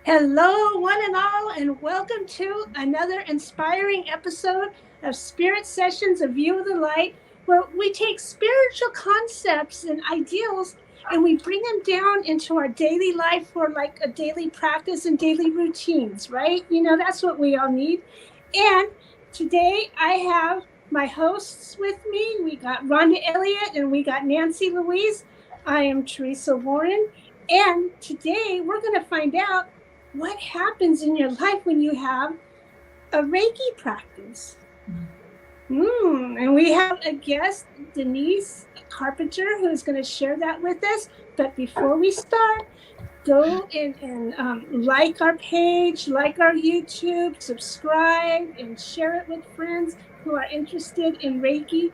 Hello, one and all, and welcome to another inspiring episode of Spirit Sessions, A View of the Light, where we take spiritual concepts and ideals and we bring them down into our daily life for like a daily practice and daily routines, right? That's what we all need. And today I have my hosts with me. We got Rhonda Elliott and we got Nancy Louise. I am Teresa Warren. And today we're going to find out what happens in your life when you have a Reiki practice. And we have a guest, Denise Carpenter, who is going to share that with us. But before we start, go and like our page, like our YouTube, subscribe, and share it with friends who are interested in Reiki.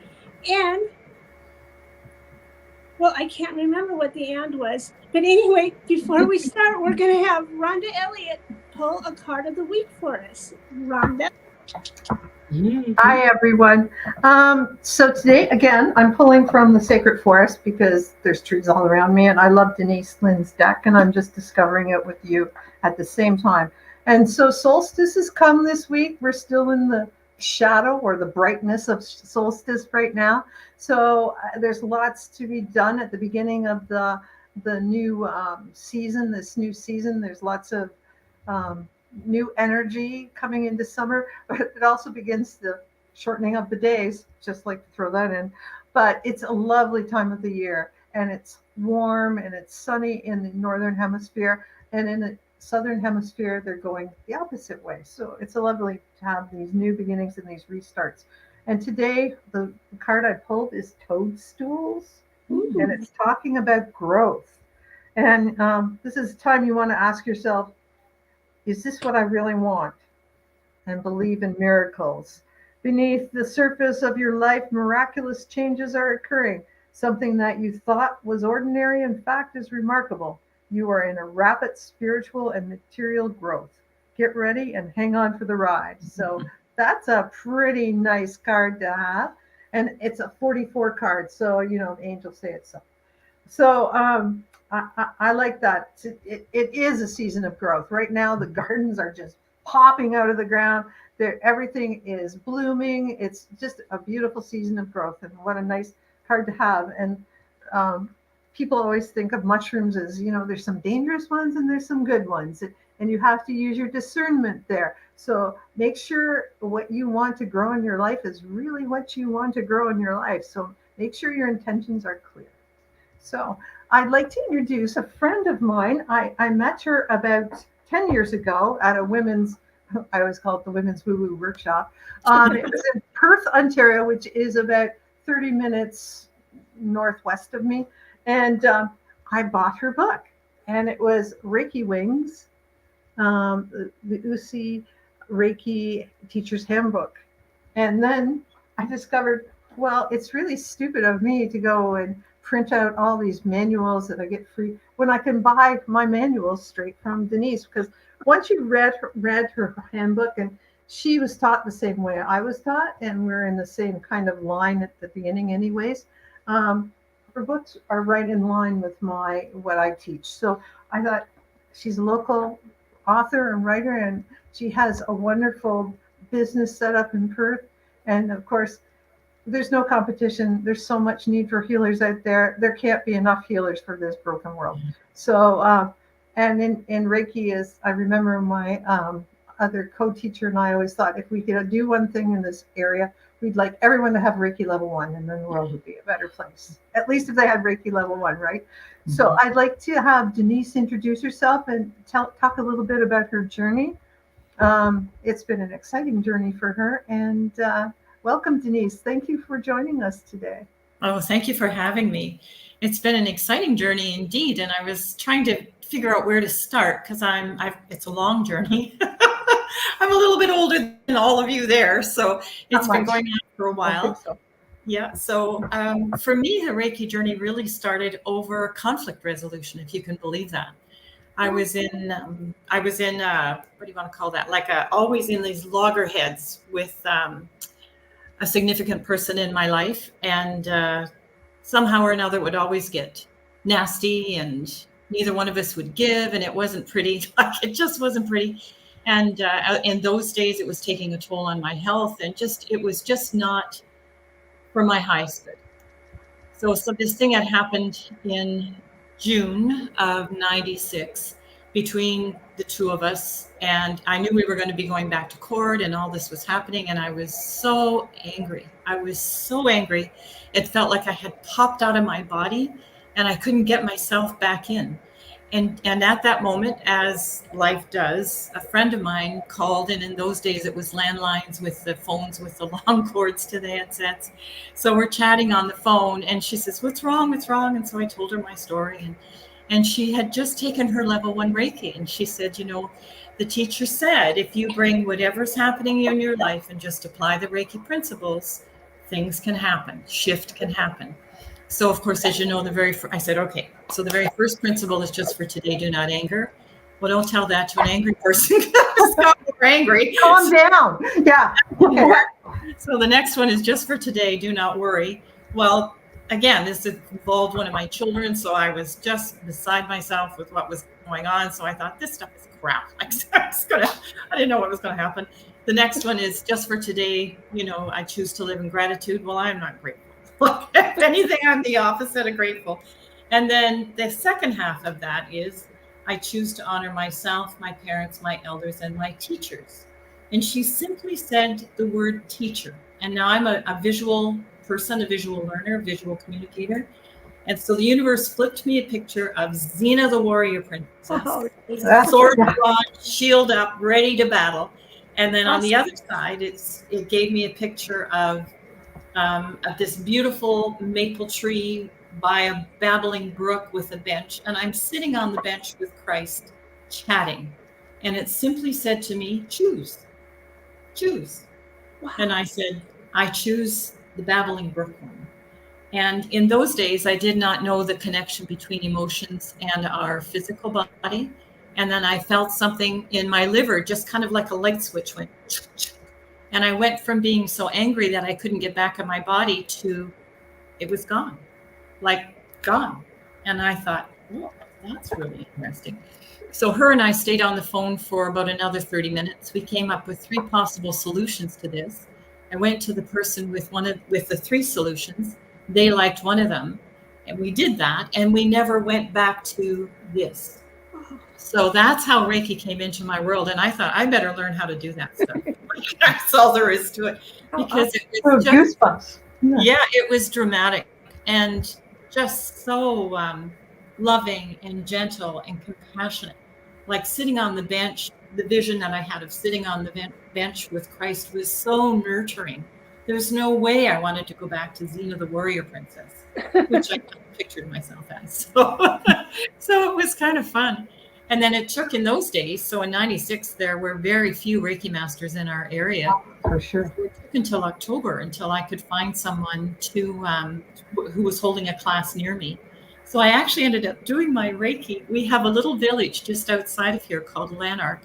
And, well, I can't remember what the and was. But anyway, before we start, we're going to have Rhonda Elliott pull a card of the week for us. Rhonda. Hi, everyone. So today, again, I'm pulling from the Sacred Forest because there's trees all around me, and I love Denise Lynn's deck, and I'm just discovering it with you at the same time. And so solstice has come this week. We're still in the shadow or the brightness of solstice right now. So there's lots to be done at the beginning of the new season, this new season. There's lots of new energy coming into summer, but it also begins the shortening of the days, just like to throw that in. But it's a lovely time of the year, and it's warm and it's sunny in the northern hemisphere, and in the southern hemisphere they're going the opposite way. So it's a lovely to have these new beginnings and these restarts. And today the card I pulled is toadstools. And it's talking about growth. And this is a time you want to ask yourself, is this what I really want? And believe in miracles. Beneath the surface of your life, miraculous changes are occurring. Something that you thought was ordinary, in fact, is remarkable. You are in a rapid spiritual and material growth. Get ready and hang on for the ride. So that's a pretty nice card to have. And it's a 44 card. So, the angels say it's so. So I like that. It is a season of growth. Right now, the gardens are just popping out of the ground. Everything is blooming. It's just a beautiful season of growth. And what a nice card to have. And people always think of mushrooms as, there's some dangerous ones and there's some good ones. And you have to use your discernment there. So make sure what you want to grow in your life is really what you want to grow in your life. So make sure your intentions are clear. So I'd like to introduce a friend of mine. I met her about 10 years ago at a women's, I always call it the Women's Woo Woo Workshop. It was in Perth, Ontario, which is about 30 minutes northwest of me. And I bought her book, and it was Reiki Wings, the Usui Reiki Teacher's Handbook. And then I discovered, well, it's really stupid of me to go and print out all these manuals that I get free when I can buy my manuals straight from Denise. Because once you read her handbook, and she was taught the same way I was taught, and we're in the same kind of line at the beginning anyways, her books are right in line with what I teach. So I thought, she's a local author and writer, and she has a wonderful business set up in Perth. And of course, there's no competition. There's so much need for healers out there. There can't be enough healers for this broken world. So, and in Reiki, I remember my other co-teacher and I always thought, if we could do one thing in this area, we'd like everyone to have Reiki level 1, and then the world would be a better place. At least if they had Reiki level 1, right? Mm-hmm. So I'd like to have Denise introduce herself and talk a little bit about her journey. It's been an exciting journey for her, and welcome, Denise. Thank you for joining us today. Oh, thank you for having me. It's been an exciting journey indeed, and I was trying to figure out where to start because it's a long journey. I'm a little bit older than all of you there, so it's been going on for a while. I think so. Yeah, so for me, the Reiki journey really started over conflict resolution, if you can believe that. I was in what do you want to call that? Always in these loggerheads with a significant person in my life, and somehow or another it would always get nasty and neither one of us would give, and it wasn't pretty. Like, it just wasn't pretty. And in those days, it was taking a toll on my health, and it was just not for my highest good. So this thing had happened in June of 96 between the two of us. And I knew we were going to be going back to court and all this was happening. And I was so angry. I was so angry. It felt like I had popped out of my body and I couldn't get myself back in. And at that moment, as life does, a friend of mine called, and in those days it was landlines with the phones with the long cords to the headsets. So we're chatting on the phone, and she says, "What's wrong? What's wrong?" And so I told her my story, and she had just taken her level 1 Reiki, and she said, "You know, the teacher said if you bring whatever's happening in your life and just apply the Reiki principles, things can happen, shift can happen." So, of course, as you know, I said, okay, so the very first principle is just for today, do not anger. Well, don't tell that to an angry person. We're angry. Calm down. Yeah. Okay. So the next one is just for today, do not worry. Well, again, this involved one of my children, so I was just beside myself with what was going on. So I thought, this stuff is crap. Like, I didn't know what was going to happen. The next one is just for today, you know, I choose to live in gratitude. Well, I'm not grateful. If anything, I'm the opposite of grateful. And then the second half of that is I choose to honor myself, my parents, my elders, and my teachers. And she simply said the word teacher. And now I'm a visual person, a visual learner, a visual communicator. And so the universe flipped me a picture of Xena the warrior princess. Sword drawn, shield up, ready to battle. And then on the other side, it gave me a picture of this beautiful maple tree by a babbling brook with a bench. And I'm sitting on the bench with Christ chatting. And it simply said to me, choose. Wow. And I said, I choose the babbling brook one. And in those days, I did not know the connection between emotions and our physical body. And then I felt something in my liver, just kind of like a light switch went. And I went from being so angry that I couldn't get back in my body to it was gone, like gone. And I thought, oh, that's really interesting. So her and I stayed on the phone for about another 30 minutes. We came up with 3 possible solutions to this. I went to the person with the 3 solutions. They liked one of them. And we did that. And we never went back to this. So that's how Reiki came into my world. And I thought, I better learn how to do that stuff. That's all there is to it. Because it was just, goosebumps. Yeah, it was dramatic and just so loving and gentle and compassionate. Like sitting on the bench, the vision that I had of sitting on the bench with Christ was so nurturing. There's no way I wanted to go back to Xena the warrior princess, which I pictured myself as. So it was kind of fun. And then it took in those days, so in 96, there were very few Reiki masters in our area. For sure. So it took until October until I could find someone who was holding a class near me. So I actually ended up doing my Reiki. We have a little village just outside of here called Lanark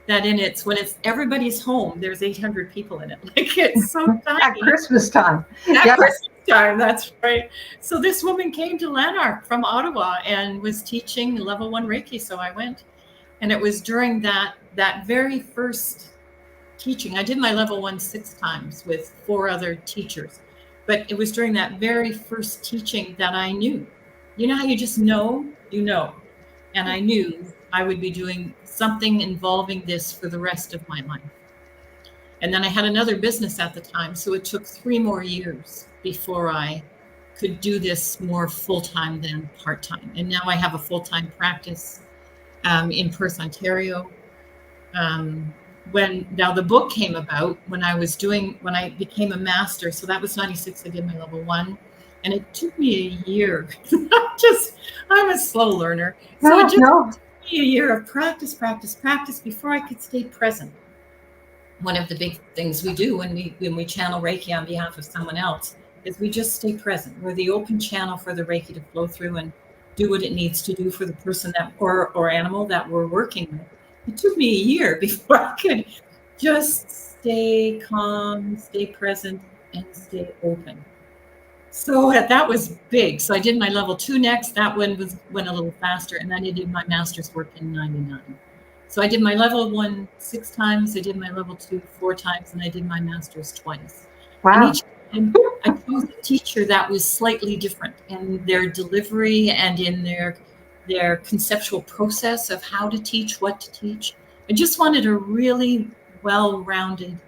that when it's everybody's home, there's 800 people in it. Like, it's so tiny. At Christmas time. At Christmas time, that's right. So this woman came to Lanark from Ottawa and was teaching level 1 Reiki. So I went, and it was during that very first teaching. I did my level 1 6 times with 4 other teachers, but it was during that very first teaching that I knew. You know how you just know, and I knew I would be doing something involving this for the rest of my life. And then I had another business at the time, so it took 3 more years before I could do this more full-time than part-time. And now I have a full-time practice in Perth, Ontario. Now the book came about when I became a master. So that was 96, I did my level 1. And it took me a year. I'm a slow learner. So it just took me a year of practice before I could stay present. One of the big things we do when we channel Reiki on behalf of someone else is we just stay present. We're the open channel for the Reiki to flow through and do what it needs to do for the person or animal that we're working with. It took me a year before I could just stay calm, stay present, and stay open. So that was big. So I did my level 2 next. That one went a little faster. And then I did my master's work in 99. So I did my level 1 6 times. I did my level 2 4 times. And I did my master's twice. Wow. And each time I chose a teacher that was slightly different in their delivery and in their conceptual process of how to teach, what to teach. I just wanted a really well-rounded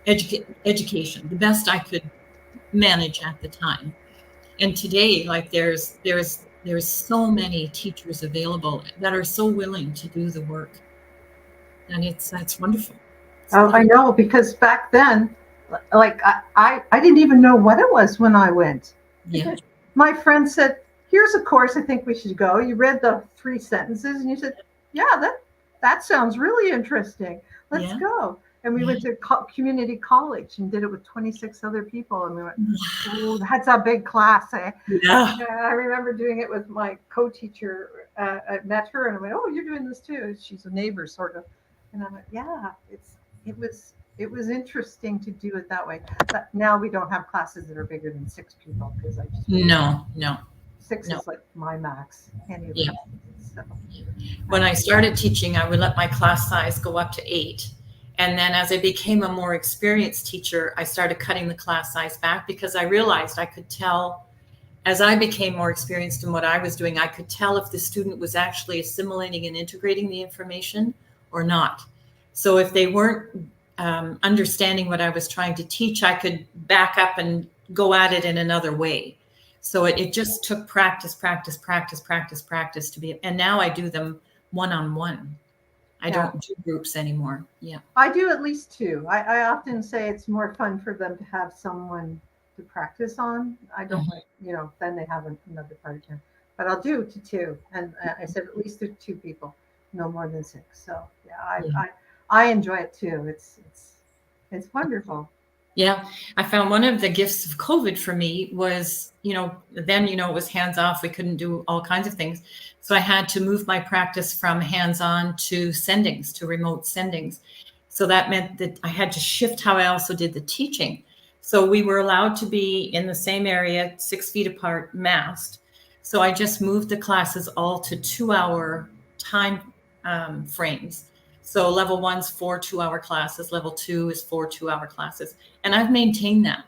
education, the best I could manage at the time. And today, like there's so many teachers available that are so willing to do the work, and that's wonderful. I know, because back then, like I didn't even know what it was when I went. Yeah. My friend said, "Here's a course I think we should go." You read the 3 sentences and you said, "Yeah, that sounds really interesting. Let's go." And we went to community college and did it with 26 other people. And we went, "Oh, that's a big class, eh?" Yeah. I remember doing it with my co-teacher. I met her and I went, "Oh, you're doing this too." She's a neighbor, sort of. And I went, "Yeah, it was interesting to do it that way." But now we don't have classes that are bigger than 6 people, because I just no 6 is like my max. Anyway, so. When I started teaching, I would let my class size go up to 8. And then as I became a more experienced teacher, I started cutting the class size back, because I realized I could tell, as I became more experienced in what I was doing, I could tell if the student was actually assimilating and integrating the information or not. So if they weren't understanding what I was trying to teach, I could back up and go at it in another way. So it just took practice to be, and now I do them one-on-one. I don't do groups anymore. Yeah. I do at least 2. I often say it's more fun for them to have someone to practice on. I don't like, then they have another partner. But I'll do to 2. And I said at least 2 people, no more than 6. So I enjoy it too. It's wonderful. Yeah. I found one of the gifts of COVID for me was, then, it was hands off. We couldn't do all kinds of things. So I had to move my practice from hands-on to sendings, to remote sendings. So that meant that I had to shift how I also did the teaching. So we were allowed to be in the same area, 6 feet apart, masked. So I just moved the classes all to 2-hour time frames. So level 1's 4 2-hour classes. Level 2 is 4 2-hour classes. And I've maintained that.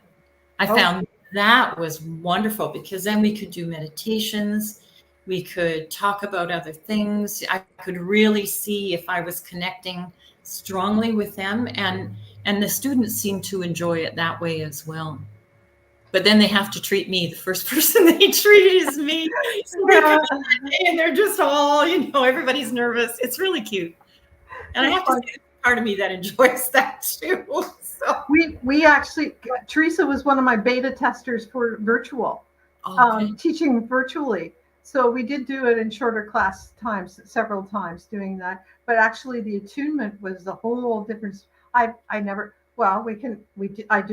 I found that was wonderful, because then we could do meditations. We could talk about other things. I could really see if I was connecting strongly with them, and the students seem to enjoy it that way as well. But then they have to treat me. The first person they treat is me. So they come in and they're just all, everybody's nervous. It's really cute. And I have to say, there's part of me that enjoys that too. So we actually, Teresa was one of my beta testers for virtual, teaching virtually. So we did do it in shorter class times, several times doing that. But actually the attunement was the whole difference. I do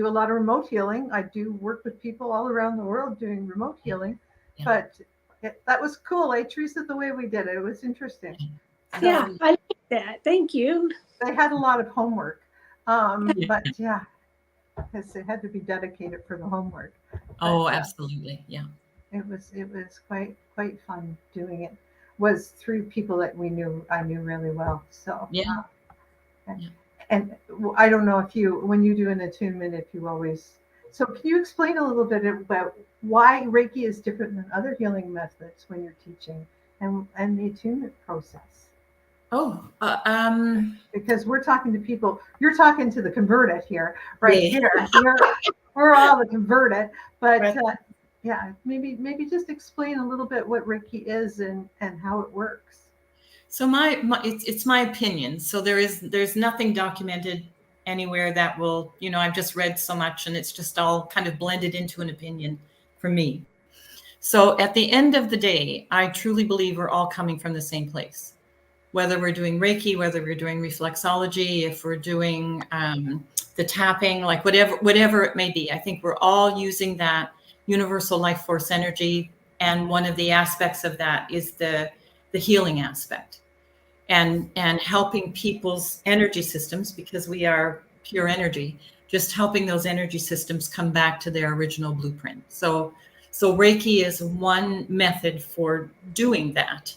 a lot of remote healing. I do work with people all around the world doing remote healing. But that was cool, Teresa, the way we did it. It was interesting. Yeah, I like that. Thank you. They had a lot of homework. But because it had to be dedicated for the homework. Oh, absolutely. Yeah. It was quite fun doing it. Was through people that I knew really well. So and I don't know if when you do an attunement, if you always. So can you explain a little bit about why Reiki is different than other healing methods when you're teaching, and the attunement process? Because we're talking to people. You're talking to the converted here, right here. We're all the converted, but maybe just explain a little bit what Reiki is and how it works. So it's my opinion. So there's nothing documented anywhere that will, I've just read so much, and it's just all kind of blended into an opinion for me. So at the end of the day, I truly believe we're all coming from the same place. Whether we're doing Reiki, whether we're doing reflexology, if we're doing the tapping, like whatever it may be, I think we're all using that universal life force energy. And one of the aspects of that is the healing aspect, and helping people's energy systems, because we are pure energy, just helping those energy systems come back to their original blueprint. So Reiki is one method for doing that.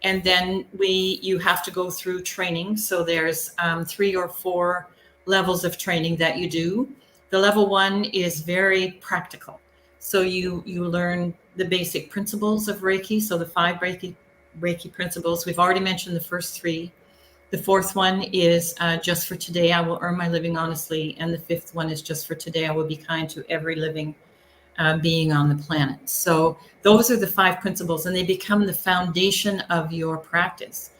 And then you have to go through training. So there's 3 or 4 levels of training that you do. The level 1 is very practical. So you learn the basic principles of Reiki. So the 5 Reiki principles. We've already mentioned the first 3. The 4th one is just for today, I will earn my living honestly. And the 5th one is just for today, I will be kind to every living being on the planet. So those are the 5 principles, and they become the foundation of your practice.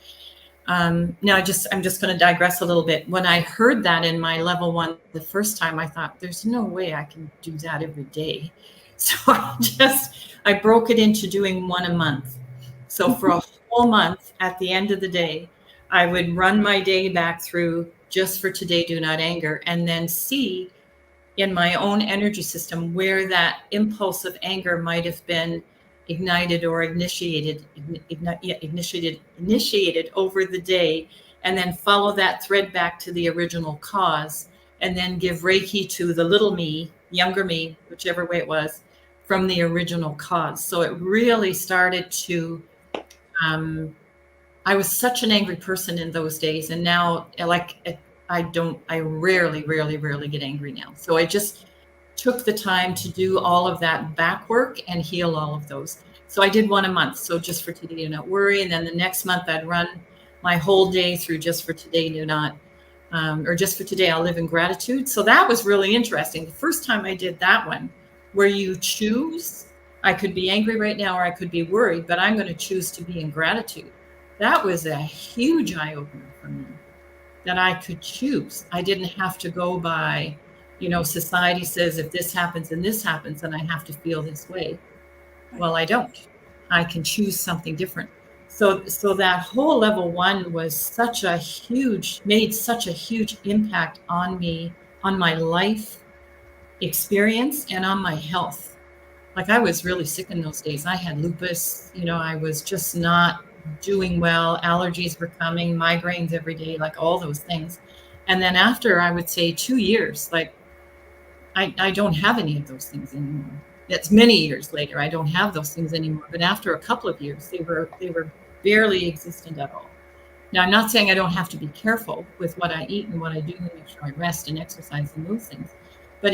Now, I'm just going to digress a little bit. When I heard that in my level 1 the first time, I thought, there's no way I can do that every day. So I broke it into doing 1 a month. So for a whole month, at the end of the day, I would run my day back through just for today, do not anger, and then see in my own energy system where that impulse of anger might have been ignited or initiated over the day, and then follow that thread back to the original cause, and then give Reiki to the little me, younger me, whichever way it was, from the original cause. So it really started to, I was such an angry person in those days. And now, like, I rarely get angry now. So I just took the time to do all of that back work and heal all of those. So I did 1 a month. So just for today, do not worry. And then the next month I'd run my whole day through just for today, do not, or just for today, I'll live in gratitude. So that was really interesting. The first time I did that one, where you choose, I could be angry right now, or I could be worried, but I'm going to choose to be in gratitude. That was a huge eye opener for me, that I could choose. I didn't have to go by, society says if this happens and this happens, then I have to feel this way. Well, I don't. I can choose something different. So that whole level 1 was made such a huge impact on me, on my life experience, and on my health. Like, I was really sick in those days. I had lupus, I was just not doing well. Allergies were coming, migraines every day, like all those things. And then after, I would say 2 years, like I don't have any of those things anymore. It's many years later, I don't have those things anymore. But after a couple of years, they were barely existent at all. Now, I'm not saying I don't have to be careful with what I eat and what I do, and make sure I rest and exercise and those things. But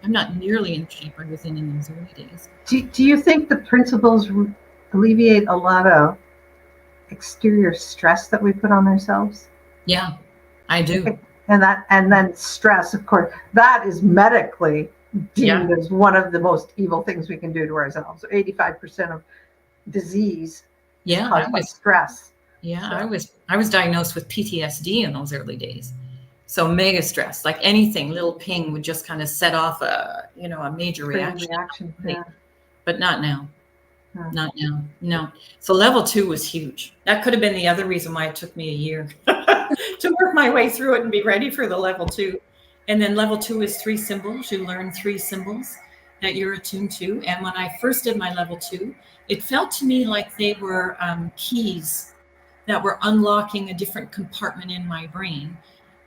I'm not nearly in the shape I was in those early days. Do you think the principles alleviate a lot of exterior stress that we put on ourselves? Yeah, I do. And then stress, of course, that is medically deemed as one of the most evil things we can do to ourselves. 85% of disease is caused by stress. Yeah, so. I was diagnosed with PTSD in those early days. So mega stress, like anything, little ping would just kind of set off a major reaction. Yeah. But not now. Not now. No. So level 2 was huge. That could have been the other reason why it took me a year to work my way through it and be ready for the level 2. And then level 2 is 3 symbols. You learn 3 symbols that you're attuned to. And when I first did my level 2, it felt to me like they were keys that were unlocking a different compartment in my brain.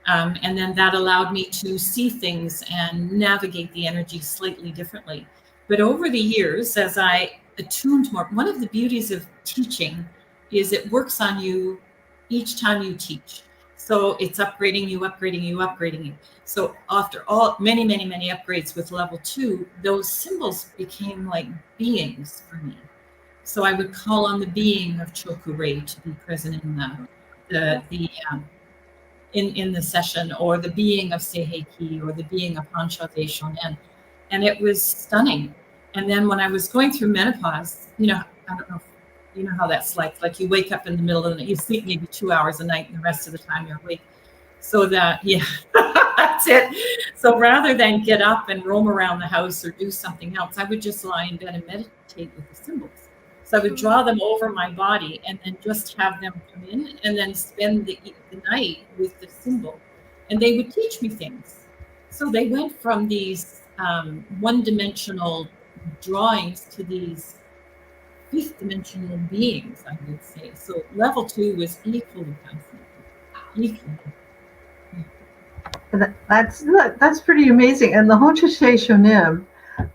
And then that allowed me to see things and navigate the energy slightly differently. But over the years, as I attuned more, one of the beauties of teaching is it works on you each time you teach. So it's upgrading you. So after many upgrades with level 2, those symbols became like beings for me. So I would call on the being of Choku-rei to be present in the session, or the being of Seiheki, or the being of Hansha-Dei Shonen. And it was stunning. And then when I was going through menopause, I don't know if you know how that's like you wake up in the middle of the night, you sleep maybe 2 hours a night, and the rest of the time you're awake. So that, that's it. So rather than get up and roam around the house or do something else, I would just lie in bed and meditate with the symbols. So I would draw them over my body and then just have them come in, and then spend the night with the symbol. And they would teach me things. So they went from these one-dimensional drawings to these fifth-dimensional beings, I would say. So level 2 was equally fascinating. That's pretty amazing. And the Honshusei Shonim,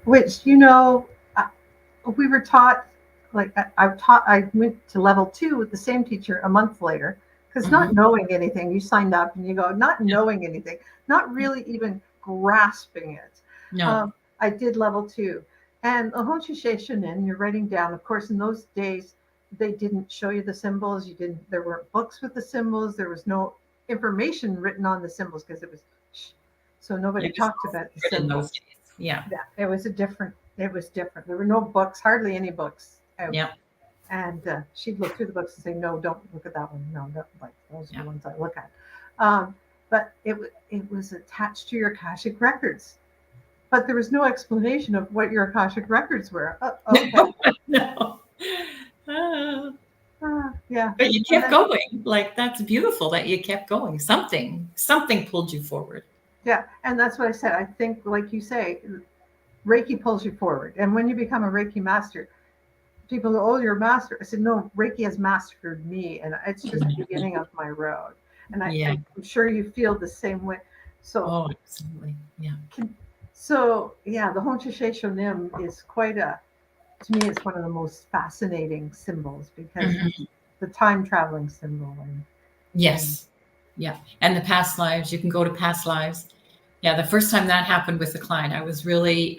which we were taught, like I went to level 2 with the same teacher a month later, because not knowing anything, you signed up and you go, not knowing anything, not really even grasping it. No. I did level 2, and the Honshusei Shonin, you're writing down. Of course, in those days, they didn't show you the symbols. There weren't books with the symbols. There was no information written on the symbols because it was, so nobody talked about the symbols. Yeah. It was different. There were no books, hardly any books out. Yeah. And she'd look through the books and say, no, don't look at that one. No, those are the ones I look at. But it was attached to your Akashic records. But there was no explanation of what your Akashic records were. Okay. No. Yeah. But you kept going. Like, that's beautiful that you kept going. Something pulled you forward. Yeah. And that's what I said. I think, like you say, Reiki pulls you forward. And when you become a Reiki master, people go, oh, you're a master. I said, no, Reiki has mastered me. And it's just the beginning of my road. And I'm sure you feel the same way. So, absolutely. Yeah. The Honshusei Shonim is to me, it's one of the most fascinating symbols because the time traveling symbol. Yes. Yeah. And the past lives, you can go to past lives. Yeah. The first time that happened with the client, I was really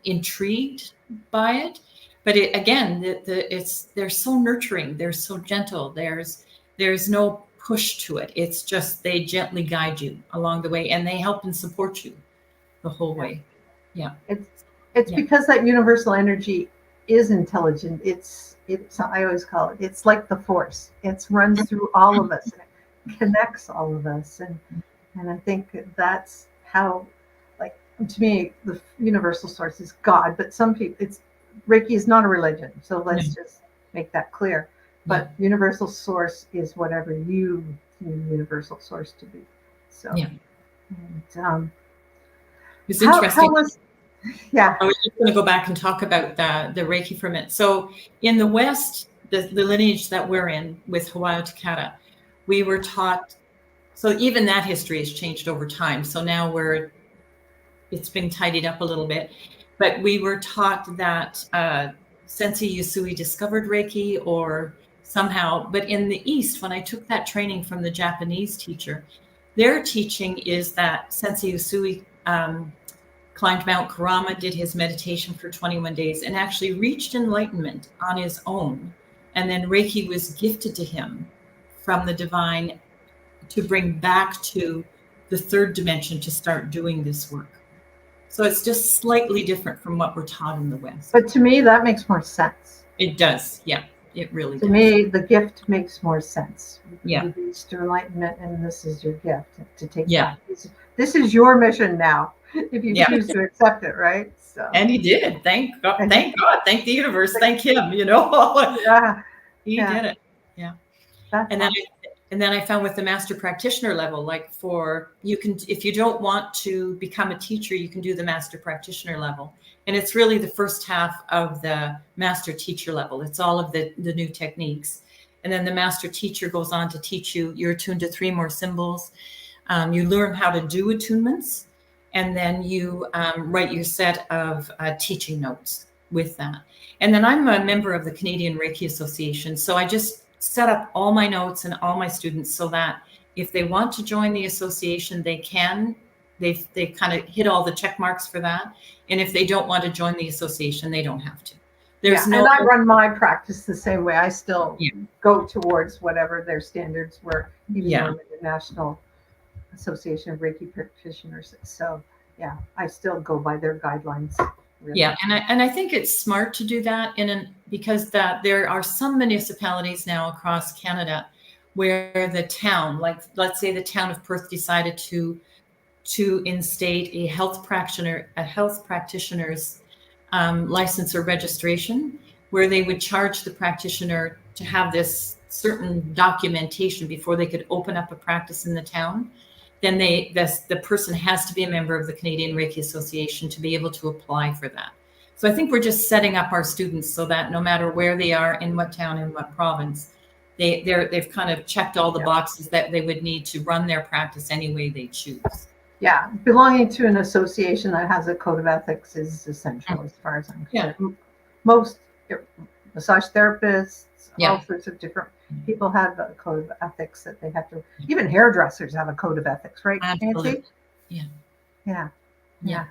intrigued by it. But they're so nurturing. They're so gentle. There's no push to it. It's just, they gently guide you along the way and they help and support you the whole way. Yeah. It's because that universal energy is intelligent. It's I always call it's like the force. It runs through all of us and it connects all of us. And I think that's how, like, to me, the universal source is God, but some people, Reiki is not a religion. So let's just make that clear. But universal source is whatever you deem universal source to be. So, and, it's interesting. I was just going to go back and talk about the Reiki for a minute. So in the West, the lineage that we're in with Hawaii Takata, we were taught, so even that history has changed over time. So now it's been tidied up a little bit, but we were taught that Sensei Usui discovered Reiki or somehow, but in the East, when I took that training from the Japanese teacher, their teaching is that Sensei Usui climbed Mount Karama, did his meditation for 21 days, and actually reached enlightenment on his own. And then Reiki was gifted to him from the divine to bring back to the third dimension to start doing this work. So it's just slightly different from what we're taught in the West. But to me, that makes more sense. It does. Yeah, it really does. To me, the gift makes more sense. Yeah. You reached enlightenment, and this is your gift to take. Yeah. This is your mission now, if you choose to accept it, right? So. And he did. Thank God. Thank God. Thank the universe. Thank him. You know. He did it. Yeah. And then I found with the master practitioner level, like if you don't want to become a teacher, you can do the master practitioner level. And it's really the first half of the master teacher level. It's all of the new techniques. And then the master teacher goes on to teach you, you're attuned to 3 more symbols. You learn how to do attunements. And then you write your set of teaching notes with that. And then I'm a member of the Canadian Reiki Association. So I just set up all my notes and all my students so that if they want to join the association, they can. They've kind of hit all the check marks for that. And if they don't want to join the association, they don't have to. And I run my practice the same way. I still go towards whatever their standards were, even though I'm in the National Association of Reiki Practitioners. So I still go by their guidelines. Really. Yeah, and I think it's smart to do that because there are some municipalities now across Canada where the town, like let's say the town of Perth, decided to instate a health practitioner's license or registration, where they would charge the practitioner to have this certain documentation before they could open up a practice in the town. Then the person has to be a member of the Canadian Reiki Association to be able to apply for that. So I think we're just setting up our students so that no matter where they are, in what town, in what province, they've kind of checked all the boxes that they would need to run their practice any way they choose. Yeah, belonging to an association that has a code of ethics is essential as far as I'm concerned. Yeah. Most massage therapists, Yeah. all sorts of different people have a code of ethics that they have to, even hairdressers have a code of ethics, right, Absolutely. Nancy? Yeah. Yeah. Yeah.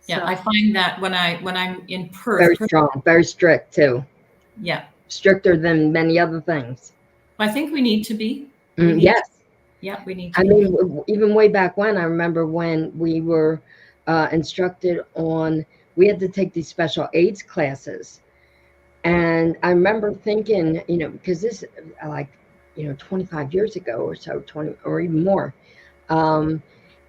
So, I find that when I'm in Perth. Very strong, very strict too. Yeah. Stricter than many other things. I think we need to be. Yes. Yeah, we need to I be. mean, even way back when, I remember when we were instructed on, we had to take these special aids classes. And I remember thinking, because this, 25 years ago or so, 20 or even more. And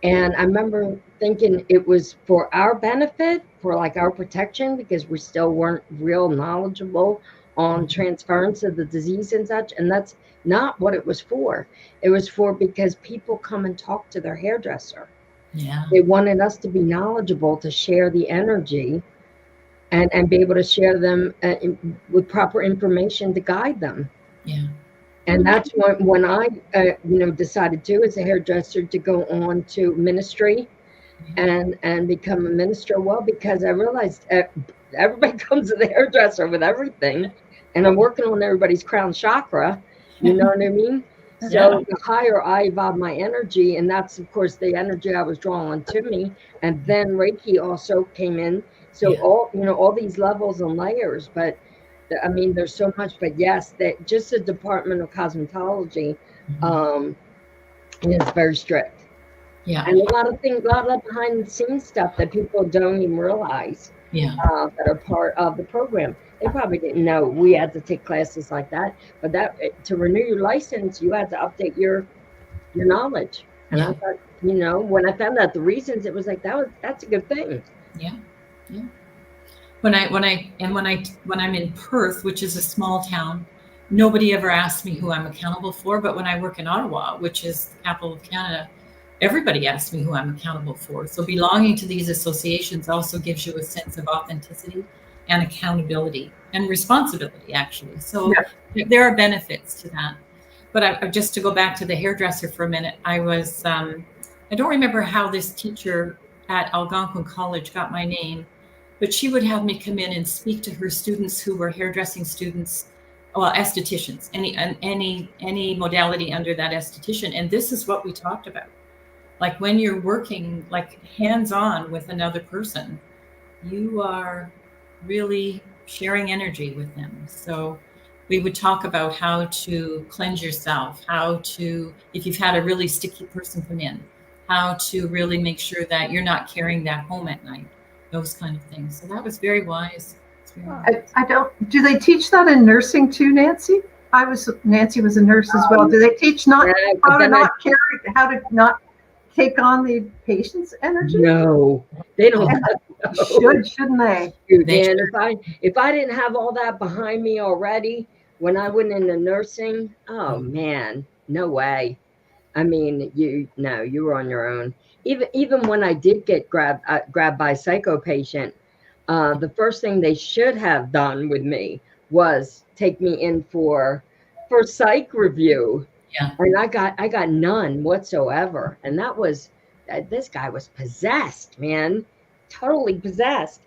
I remember thinking it was for our benefit, for like our protection, because we still weren't real knowledgeable on transference of the disease and such. And that's not what it was for. It was for because people come and talk to their hairdresser. Yeah. They wanted us to be knowledgeable, to share the energy and be able to share them with proper information to guide them. Yeah. And that's when I, decided to, as a hairdresser, to go on to ministry and become a minister. Well, because I realized everybody comes to the hairdresser with everything, and I'm working on everybody's crown chakra. You know what I mean? So the higher I evolve my energy, and that's, of course, the energy I was drawing to me. And then Reiki also came in. So all these levels and layers, but I mean, there's so much, but yes, that just the Department of Cosmetology is very strict. Yeah. And a lot of behind the scenes stuff that people don't even realize that are part of the program. They probably didn't know we had to take classes like that, but that to renew your license, you had to update your knowledge. And I thought, when I found out the reasons, it was like, that's a good thing. Yeah. Yeah. When I'm in Perth, which is a small town, nobody ever asks me who I'm accountable for. But when I work in Ottawa, which is the capital of Canada, everybody asks me who I'm accountable for. So belonging to these associations also gives you a sense of authenticity and accountability and responsibility, actually. So there are benefits to that. But just to go back to the hairdresser for a minute, I don't remember how this teacher at Algonquin College got my name, but she would have me come in and speak to her students who were hairdressing students, well, estheticians, any modality under that esthetician. And this is what we talked about. Like when you're working like hands-on with another person, you are really sharing energy with them. So we would talk about how to cleanse yourself, if you've had a really sticky person come in, how to really make sure that you're not carrying that home at night. Those kind of things. So that was very wise. Do they teach that in nursing too, Nancy? Nancy was a nurse as well. Do they teach how to not take on the patient's energy? No, they don't. Shouldn't they? If I didn't have all that behind me already, when I went into nursing, oh man, no way. I mean, you were on your own. Even when I did get grabbed by a psycho patient, the first thing they should have done with me was take me in for psych review. Yeah. And I got none whatsoever. And that was, this guy was possessed, man, totally possessed.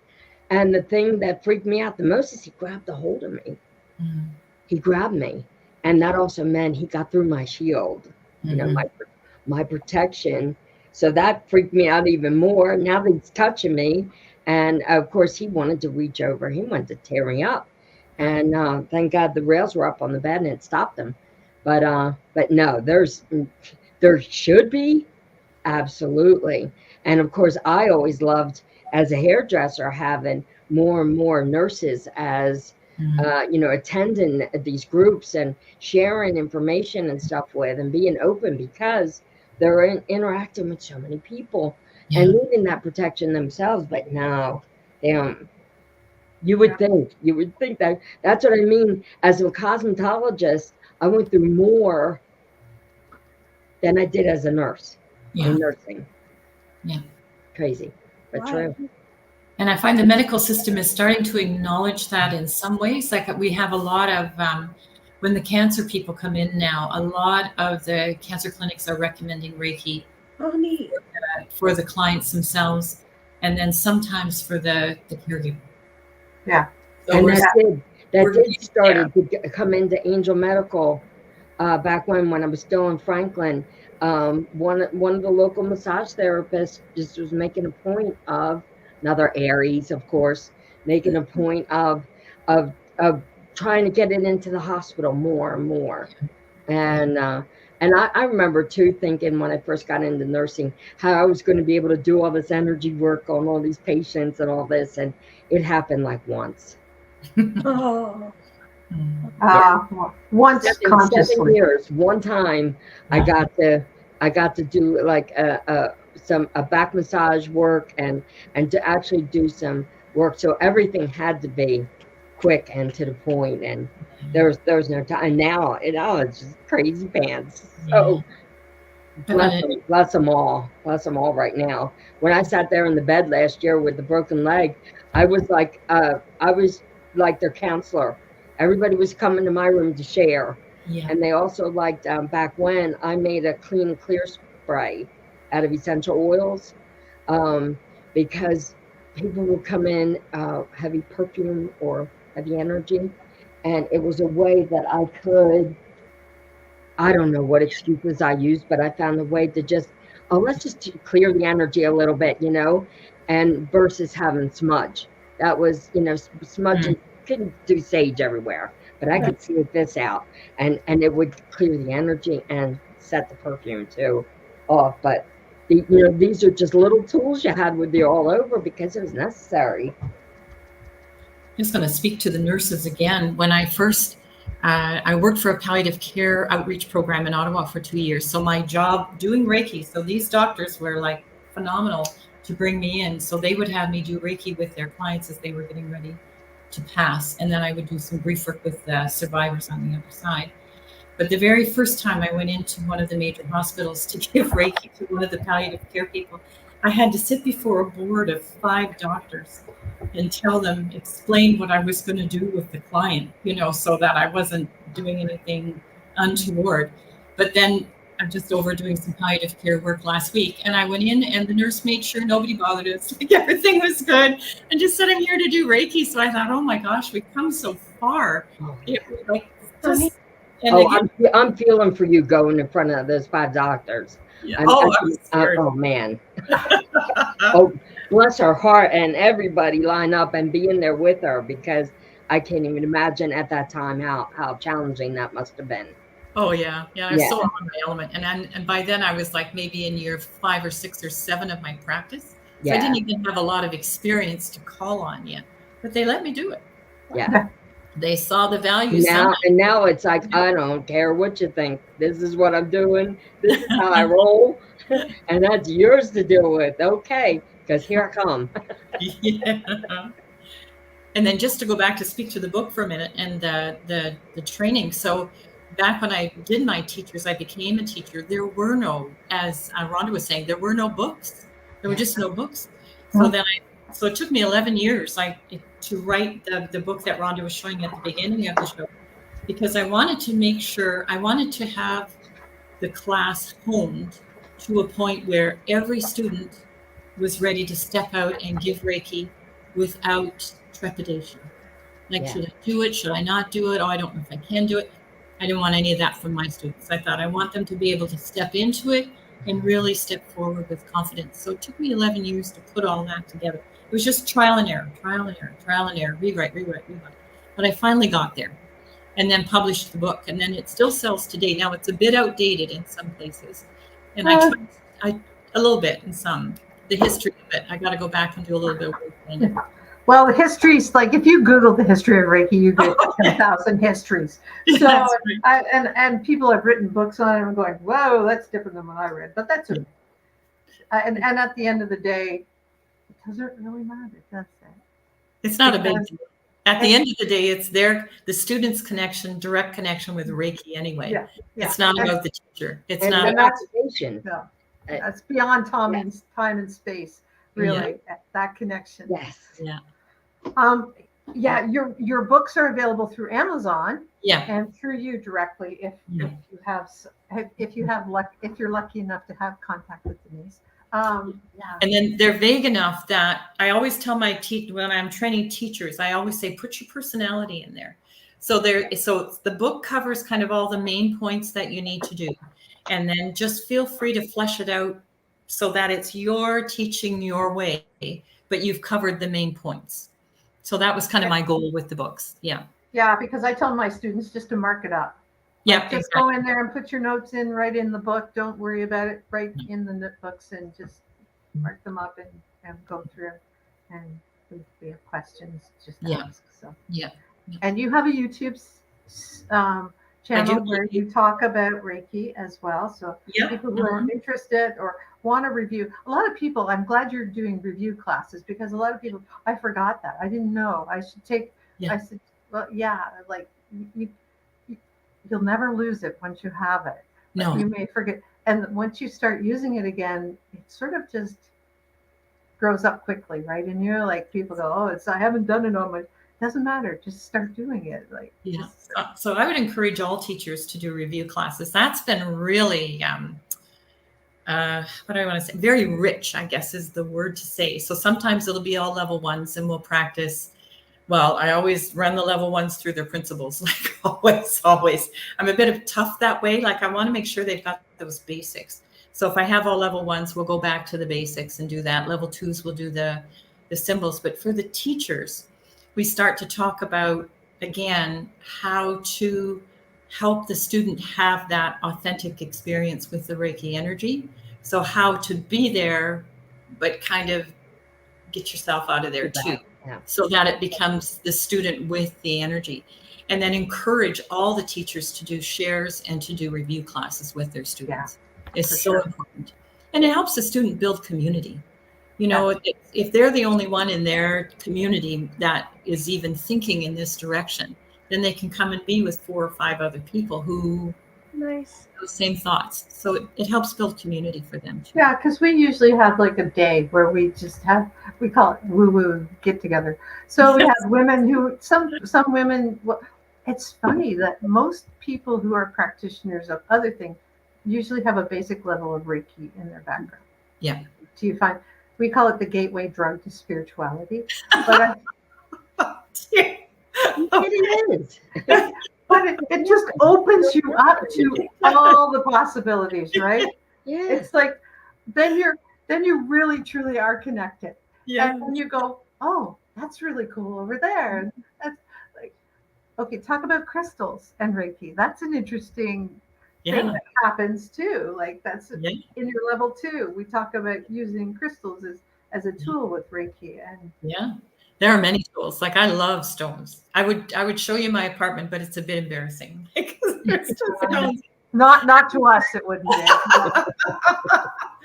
And the thing that freaked me out the most is he grabbed a hold of me. Mm-hmm. He grabbed me. And that also meant he got through my shield, my protection. So that freaked me out even more. Now that he's touching me. And of course, he wanted to reach over. He wanted to tear me up. And thank God the rails were up on the bed and it stopped him. But no, there should be. Absolutely. And of course, I always loved, as a hairdresser, having more and more nurses as, attending these groups and sharing information and stuff with and being open, because they're interacting with so many people and needing that protection themselves. But no, they don't. You would think that. That's what I mean. As a cosmetologist, I went through more than I did as a nurse in nursing. Yeah. Crazy, but true. And I find the medical system is starting to acknowledge that in some ways. Like we have a lot of, when the cancer people come in now, a lot of the cancer clinics are recommending Reiki for the clients themselves, and then sometimes for the caregiver. Yeah. So And we're- that we're- did started to come into Angel Medical back when I was still in Franklin. One of the local massage therapists just was making a point of, another Aries, of course, making a point of trying to get it into the hospital more and more. And I remember too thinking when I first got into nursing how I was going to be able to do all this energy work on all these patients and all this, and it happened like once. Oh, Once 7 consciously. years. One time I got to do like a back massage work and to actually do some work. So everything had to be quick and to the point, and there was no time. And now it's just crazy pants. So bless them all right now. When I sat there in the bed last year with the broken leg, I was like their counselor. Everybody was coming to my room to share. Yeah. And they also liked, back when I made a clean and clear spray out of essential oils, because people would come in heavy perfume or heavy energy, and it was a way that I could, I don't know what excuses I used, but I found a way to just, let's just clear the energy a little bit, and versus having smudge. That was, smudge, you couldn't do sage everywhere, but I could see this out, and it would clear the energy and set the perfume too off. But these are just little tools you had with you all over because it was necessary. I'm just going to speak to the nurses again. When I first, I worked for a palliative care outreach program in Ottawa for 2 years. So my job doing Reiki, so these doctors were like phenomenal to bring me in. So they would have me do Reiki with their clients as they were getting ready to pass. And then I would do some brief work with the survivors on the other side. But the very first time I went into one of the major hospitals to give Reiki to one of the palliative care people, I had to sit before a board of 5 doctors and tell them, explain what I was going to do with the client, so that I wasn't doing anything untoward. But then I'm just over doing some palliative care work last week, and I went in and the nurse made sure nobody bothered us. Like everything was good, and just said, I'm here to do Reiki. So I thought, oh my gosh, we've come so far. I'm feeling for you going in front of those 5 doctors. Yeah. Oh man. Oh, bless her heart, and everybody line up and be in there with her, because I can't even imagine at that time how challenging that must have been. Oh yeah. I was so on my element, and by then I was like maybe in year 5 or 6 or 7 of my practice. So I didn't even have a lot of experience to call on yet, but they let me do it. Yeah. They saw the value. Now it's like, I don't care what you think. This is what I'm doing. This is how I roll. And that's yours to deal with. Okay, because here I come. Yeah. And then just to go back to speak to the book for a minute and the training. So back when I did my teachers, I became a teacher. There were no, as Rhonda was saying, there were no books. There were just no books. So it took me 11 years to write the book that Rhonda was showing at the beginning of the show, because I wanted to make sure, I wanted to have the class honed to a point where every student was ready to step out and give Reiki without trepidation. Should I do it? Should I not do it? Oh, I don't know if I can do it. I didn't want any of that from my students. I thought I want them to be able to step into it and really step forward with confidence. So it took me 11 years to put all that together. It was just trial and error, rewrite. But I finally got there, and then published the book, and then it still sells today. Now it's a bit outdated in some places, and I tried a little bit in some. The history of it, I got to go back and do a little bit of work on it. Well, the histories, like if you Google the history of Reiki, you get 10,000 histories. So, right. and people have written books on it and going, whoa, that's different than what I read. But that's and at the end of the day, it doesn't really matter, does it? It's not a big deal. At the end of the day, it's the student's direct connection with Reiki anyway. Yeah. It's not about the teacher. It's not about motivation. No, that's beyond time and space. Really, that connection. Yes. Yeah. Your books are available through Amazon. Yeah. And through you directly if you're lucky enough to have contact with Denise. Yeah. And then they're vague enough that I always tell my when I'm training teachers, I always say, put your personality in there. So the book covers kind of all the main points that you need to do. And then just feel free to flesh it out so that it's your teaching your way, but you've covered the main points. So that was kind of my goal with the books. Yeah. Yeah, because I tell my students just to mark it up. Yeah, Just go in there and put your notes in right in the book. Don't worry about it. Write in the notebooks and just mark them up and go through. And if we have questions, just ask. So yeah. And you have a YouTube channel where you talk about Reiki as well. So people who are interested or want to review. A lot of people, I'm glad you're doing review classes because a lot of people, I forgot that. I didn't know. I should take, I said, well, yeah, like you'll never lose it once you have it. No. You may forget. And once you start using it again, it sort of just grows up quickly, right? And you're like, people go, oh, I haven't done it on my, doesn't matter. Just start doing it. Like, yeah. So I would encourage all teachers to do review classes. That's been really, what do I want to say? Very rich, I guess is the word to say. So sometimes it'll be all level ones and we'll practice. Well, I always run the level ones through their principles, like always. I'm a bit tough that way. Like I want to make sure they've got those basics. So if I have all level ones, we'll go back to the basics and do that. Level twos, we'll do the symbols. But for the teachers, we start to talk about, again, how to help the student have that authentic experience with the Reiki energy. So how to be there, but kind of get yourself out of there too. Yeah. So that it becomes the student with the energy. And then encourage all the teachers to do shares and to do review classes with their students. Yeah, it's so important. And it helps the student build community. You know, if they're the only one in their community that is even thinking in this direction, then they can come and be with 4 or 5 other people who have those same thoughts. So it helps build community for them too. Yeah, because we usually have like a day where we just have, we call it woo-woo get together. So we have women who, some women, well, it's funny that most people who are practitioners of other things usually have a basic level of Reiki in their background. Yeah. Do you find, we call it the gateway drug to spirituality. But it is. But it just opens you up to all the possibilities, right? Yeah. It's like then you really truly are connected. Yeah. And then you go, oh, that's really cool over there. And that's like, okay, talk about crystals and Reiki. That's an interesting thing that happens too. Like that's in your level 2. We talk about using crystals as a tool with Reiki. And there are many tools. Like I love stones. I would show you my apartment, but it's a bit embarrassing because there's just stones. Not to us, it wouldn't be.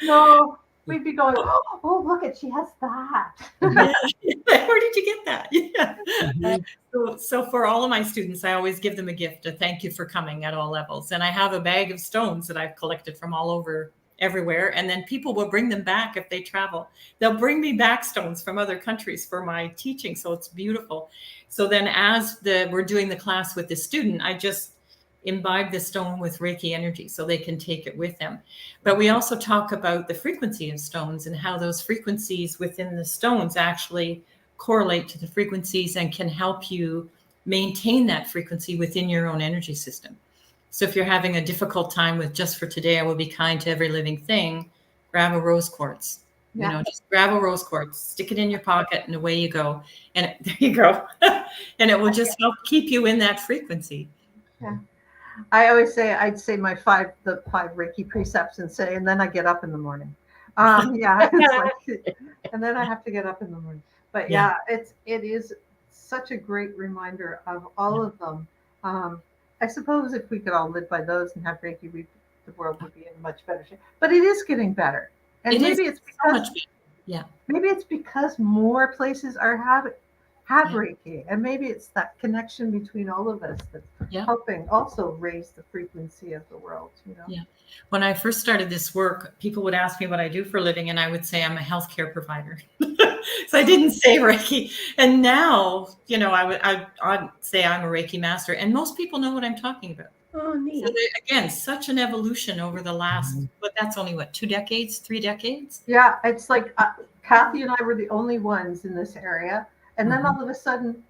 No, we'd be going, oh, look at, she has that. Where did you get that? Yeah. Mm-hmm. So for all of my students, I always give them a gift, a thank you for coming at all levels. And I have a bag of stones that I've collected from all over everywhere. And then people will bring them back if they travel. They'll bring me back stones from other countries for my teaching. So it's beautiful. So then as we're doing the class with the student, I just imbibe the stone with Reiki energy so they can take it with them. But we also talk about the frequency of stones and how those frequencies within the stones actually correlate to the frequencies and can help you maintain that frequency within your own energy system. So if you're having a difficult time with just for today, I will be kind to every living thing, grab a rose quartz. Yeah. You know, just grab a rose quartz, stick it in your pocket, and away you go. And there you go. And it will just help keep you in that frequency. Yeah. I always say, I'd say the 5 Reiki precepts and say, and then I get up in the morning. Yeah. It's like, and then I have to get up in the morning. But yeah, it is such a great reminder of all of them. I suppose if we could all live by those and have Reiki, the world would be in much better shape. But it is getting better. And maybe it's because maybe it's because more places have Reiki, and maybe it's that connection between all of us that's helping also raise the frequency of the world. You know. Yeah. When I first started this work, people would ask me what I do for a living, and I would say I'm a healthcare provider. So I didn't say Reiki. And now, you know, I'd say I'm a Reiki master, and most people know what I'm talking about. Oh, neat. So again, such an evolution over the last, but that's only what, 2 decades, 3 decades? Yeah, it's like Kathy and I were the only ones in this area. And then all of a sudden,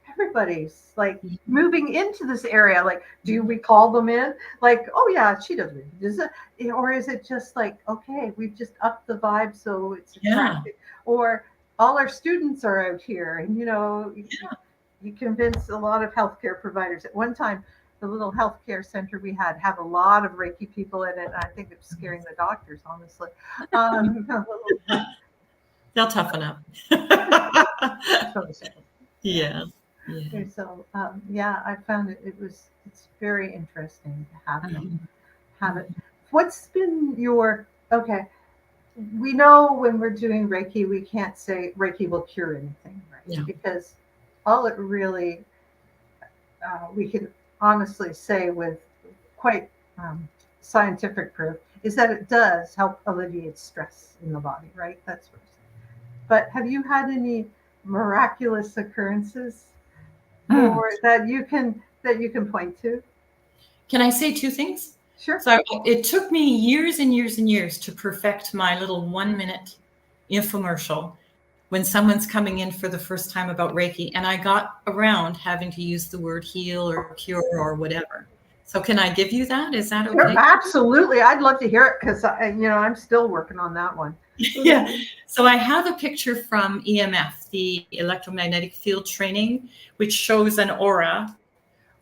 everybody's like moving into this area. Like, do we call them in? Like, oh yeah, she doesn't. Is it, or is it just like, okay, we've just upped the vibe so it's attractive? Or all our students are out here, and you convince a lot of healthcare providers. At one time, the little healthcare center we had a lot of Reiki people in it. And I think it's scaring the doctors, honestly. They'll toughen up. Yeah. Yeah. So I found it's very interesting to have it. What's been your we know when we're doing Reiki, we can't say Reiki will cure anything, right? Yeah. Because all it really we can honestly say with quite scientific proof is that it does help alleviate stress in the body, right? That's what. But have you had any miraculous occurrences or that you can point to? Can I say 2 things? Sure. So it took me years and years and years to perfect my little 1-minute infomercial when someone's coming in for the first time about Reiki, and I got around having to use the word heal or cure or whatever. So can I give you that? Is that okay? Sure, absolutely. I'd love to hear it because I'm still working on that one. Yeah. So I have a picture from EMF, the electromagnetic field training, which shows an aura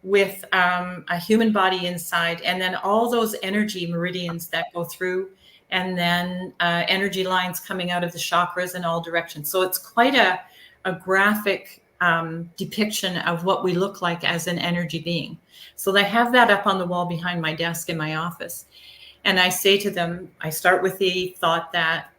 with a human body inside, and then all those energy meridians that go through, and then energy lines coming out of the chakras in all directions. So it's quite a graphic depiction of what we look like as an energy being. So they have that up on the wall behind my desk in my office. And I say to them, I start with the thought that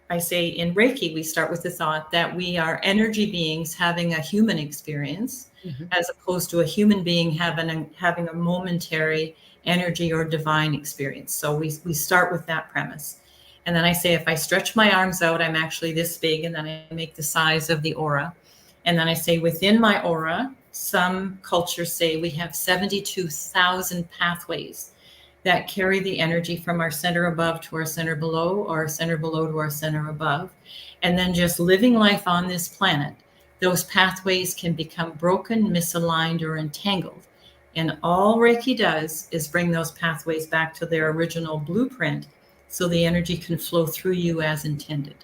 I say in Reiki, we start with the thought that we are energy beings having a human experience, as opposed to a human being having a momentary energy or divine experience. So we start with that premise. And then I say, if I stretch my arms out, I'm actually this big, and then I make the size of the aura. And then I say, within my aura, some cultures say we have 72,000 pathways that carry the energy from our center above to our center below, or our center below to our center above. And then just living life on this planet, those pathways can become broken, misaligned, or entangled. And all Reiki does is bring those pathways back to their original blueprint so the energy can flow through you as intended.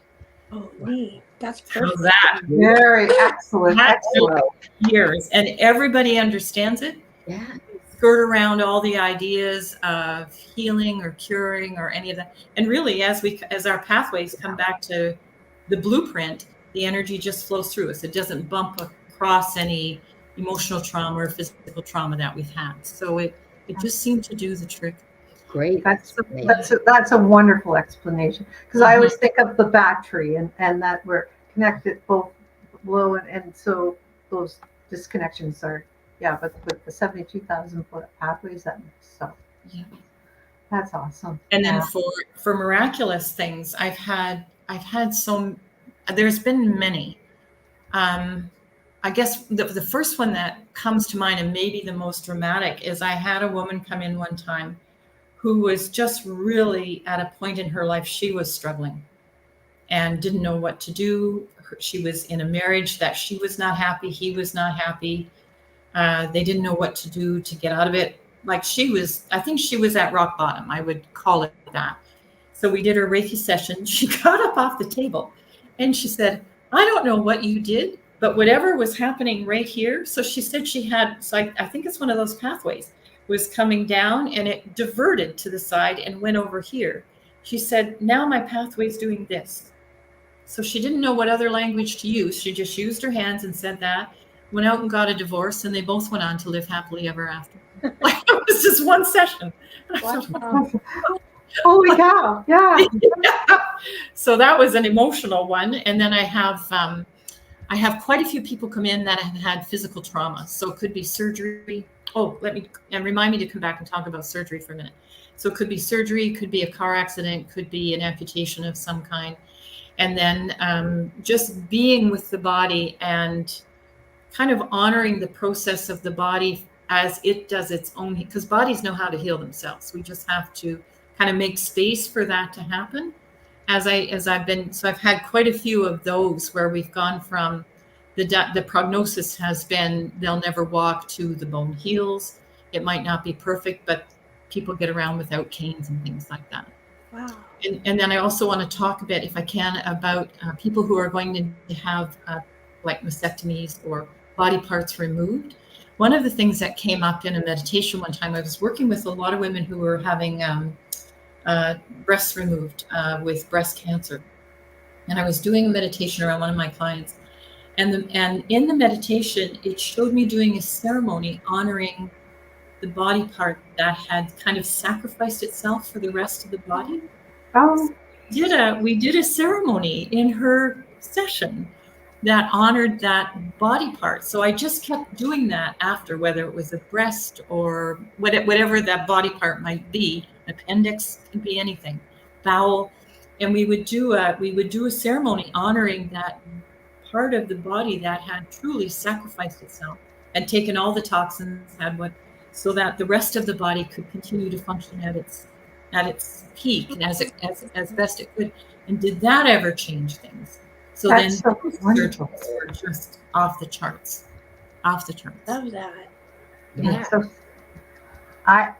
Oh, neat. That's perfect. How's that? Very excellent. Excellent. Years. And everybody understands it. Yeah. Skirt around all the ideas of healing or curing or any of that. And really, as our pathways come back to the blueprint, the energy just flows through us. It doesn't bump across any emotional trauma or physical trauma that we've had. So it just seemed to do the trick. Great. That's a wonderful explanation, because I always think of the battery and that we're connected both below and so those disconnections are but with the 72,000 foot pathways, that makes sense. Yeah. That's awesome. And then for miraculous things, I've had there's been many. I guess the first one that comes to mind, and maybe the most dramatic, is I had a woman come in one time who was just really at a point in her life, she was struggling and didn't know what to do. She was in a marriage that she was not happy, he was not happy. They didn't know what to do to get out of it. I think she was at rock bottom. I would call it that. So we did her Reiki session. She got up off the table and she said, I don't know what you did, but whatever was happening right here. So she said I think it's one of those pathways, was coming down and it diverted to the side and went over here. She said, now my pathway's doing this. So she didn't know what other language to use. She just used her hands and said that, went out and got a divorce, and they both went on to live happily ever after. It was just one session. Wow. Holy cow. Yeah. So that was an emotional one. And then I have quite a few people come in that have had physical trauma. So it could be surgery. Oh, remind me to come back and talk about surgery for a minute. So it could be surgery, could be a car accident, could be an amputation of some kind. And then just being with the body and kind of honoring the process of the body as it does its own, because bodies know how to heal themselves. We just have to kind of make space for that to happen. I've had quite a few of those where we've gone from the prognosis has been they'll never walk to the bone heals. It might not be perfect, but people get around without canes and things like that. Wow. And then I also want to talk a bit, if I can, about people who are going to have like mastectomies or body parts removed. One of the things that came up in a meditation one time, I was working with a lot of women who were having breasts removed with breast cancer. And I was doing a meditation around one of my clients. And in the meditation, it showed me doing a ceremony honoring the body part that had kind of sacrificed itself for the rest of the body. Oh, We did a ceremony in her session that honored that body part. So I just kept doing that after, whether it was a breast or whatever that body part might be. Appendix could be anything, bowel, and we would do a ceremony honoring that part of the body that had truly sacrificed itself and taken all the toxins, so that the rest of the body could continue to function at its peak and as best it could. And did that ever change things? So that's then so wonderful. were just off the charts. Love that. Yeah. So I